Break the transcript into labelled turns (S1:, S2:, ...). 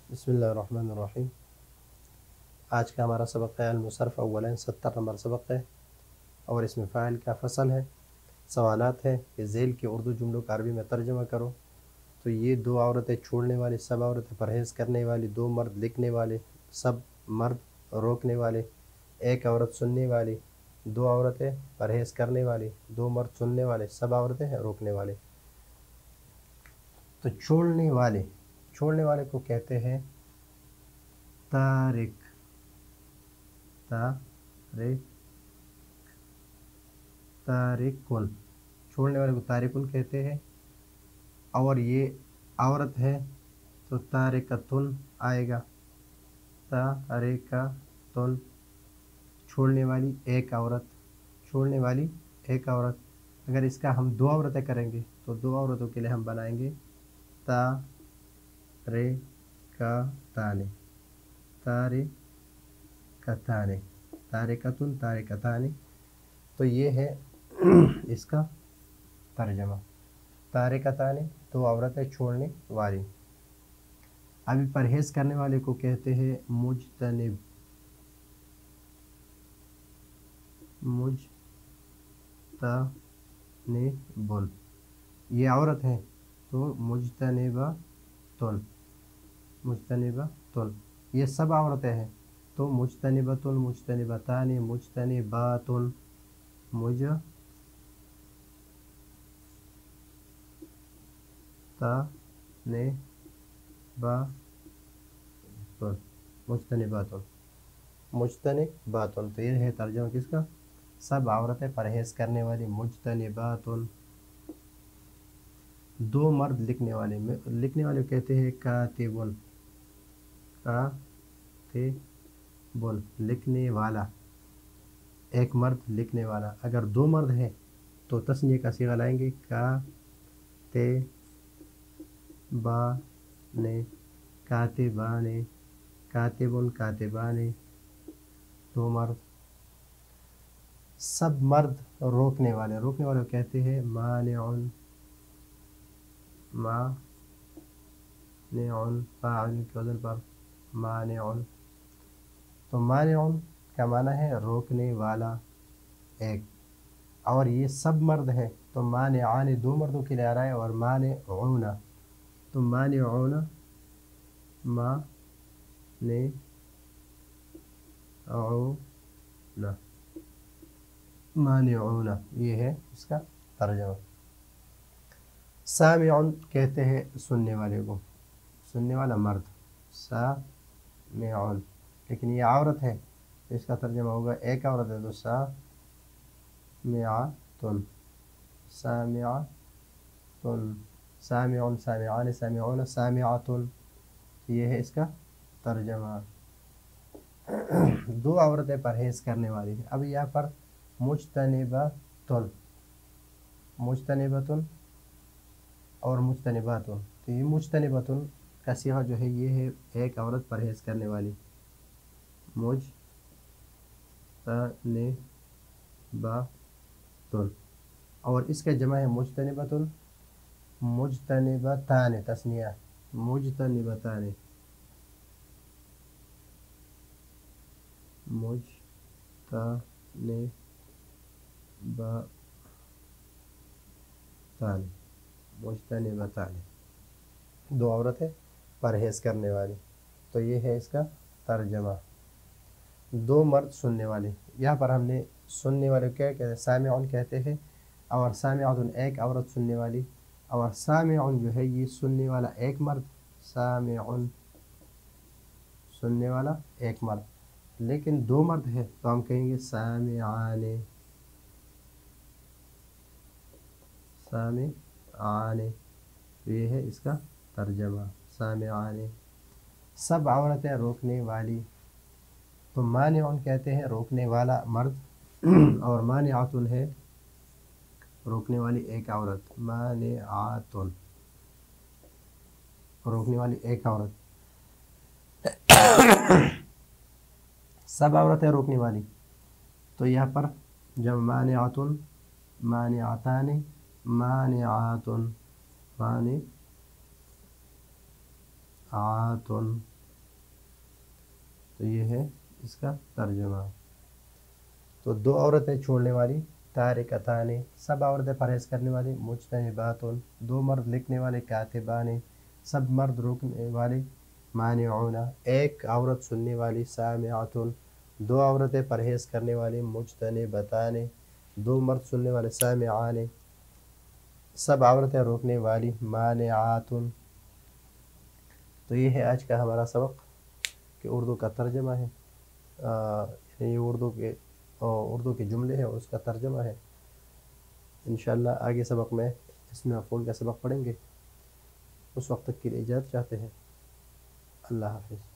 S1: बिस्मिल्लाहिर्रहमानिर्रहीम। आज का हमारा सबक है अलमुसर्फ़ अव्वलन 70 नंबर सबक है और इसमें फ़ाइल का फ़सल है। सवालात है कि ज़ेल के उर्दू जुमलों का अरबी में तर्जुमा करो। तो ये दो औरतें छोड़ने वाली, सब औरतें परहेज़ करने वाली, दो मर्द लिखने वाले, सब मर्द रोकने वाले, एक औरत सुनने वाली, दो औरतें परहेज़ करने वाली, दो मर्द सुनने वाले, सब औरतें रोकने वाले। तो छोड़ने वाले को कहते हैं तारिक। तारिकुन, छोड़ने वाले को तारिकुन कहते हैं। और ये औरत है तो तारिकतुन आएगा। तारिकतुन, छोड़ने वाली एक औरत, अगर इसका हम दो औरतें करेंगे तो दो औरतों के लिए हम बनाएंगे तारिकताने, तारिकतुन, तारिकताने। तो ये है इसका तर्जमा। तारिकताने, दो औरतें छोड़ने वाली। अभी परहेज़ करने वाले को कहते हैं मुजतनिब। मुजतनिबुन, ये औरत है तो मुजतनिबतुन। ये सब औरतें हैं तो मुजतनिबतुन, मुजतनिबतानि, मुजतनिबातुन, मुजतनिबातुन, मुजतनिबातुन। तो ये है तर्जुमा किसका? सब औरतें परहेज़ करने वाली, मुजतनिबातुन। दो मर्द लिखने वाले कहते हैं कातिबुन। कातिबुन, लिखने वाला, एक मर्द लिखने वाला। अगर दो मर्द हैं तो तस्नीय का सीगा लाएंगे कातिबाने, कातिबाने, कातिबुन, कातिबाने, दो मर्द। सब मर्द रोकने वाले कहते हैं मानिउन। मानिउन, फाइल के वज़न पर मानिउन। तो मानिउन का माना है रोकने वाला एक, और ये सब मर्द हैं तो मानिआने दो मर्दों के लिए आ रहा है। और मानिऊना, तो मानिऊना, मानिऊना, ये है इसका तर्जुमा। सामिउन कहते हैं सुनने वाले को, सुनने वाला मर्द, सामिउन। लेकिन ये औरत है तो इसका तर्जुमा होगा, एक औरत है तो सामिअतुन, सामिअतुन, सामिउन, सामिआने, सामिऊन, सामिअतुन। ये है इसका तर्जुमा। दो औरतें परहेज़ करने वाली। अब यहाँ पर मुजतनिबतुन और मुजतनिबातुन। तो ये मुजतनिबतुन का सीगा जो है ये है एक औरत परहेज़ करने वाली, मुजतनिबातुन। और इसका जमा है मुजतनिबतुन, मुजतनिबताने, तस्निया मुजतनिबताने, मुजतनिबताने, दो औरतें परहेज़ करने वाली। तो ये है इसका तर्जमा। दो मर्द सुनने वाले, यहाँ पर हमने सुनने वाले क्या कहते हैं? सामिउन कहते हैं। और सामिअतुन एक औरत सुनने वाली, और सामिउन जो है ये सुनने वाला एक मर्द, सामिउन, सुनने वाला एक मर्द। लेकिन दो मर्द है तो हम कहेंगे सामिआने, सामिआने। ये है इसका तर्जमा, सामिआने। सब औरतें रोकने वाली, तो मानिउन कहते हैं रोकने वाला मर्द, और मानिअतुन है रोकने वाली एक औरत, मानिअतुन, रोकने वाली एक औरत। सब औरतें रोकने वाली, तो यहाँ पर जब मानिअतुन, मानिअताने, मानिअतुन, मानिअतुन, تو یہ ہے اس کا ترجمہ۔ تو دو عورتیں چھوڑنے والی تارکتان، سب عورتیں پرہیز کرنے والی مجتنبات، دو مرد لکھنے والے کاتبان، سب مرد روکنے والے مانعون، ایک عورت سننے والی سامعات، دو عورتیں پرہیز کرنے والی مجتنبتان، دو مرد سننے والے سامعان، سب عورتیں روکنے والی مانعات۔ تو یہ ہے آج کا ہمارا سبق کہ اردو کا ترجمہ ہے، یعنی یہ اردو کے جملے ہیں اور اس کا ترجمہ ہے۔ انشاءاللہ آگے سبق میں اسم مفعول کا سبق پڑھیں گے۔ اس وقت تک کے لیے اجازت چاہتے ہیں۔ اللہ حافظ۔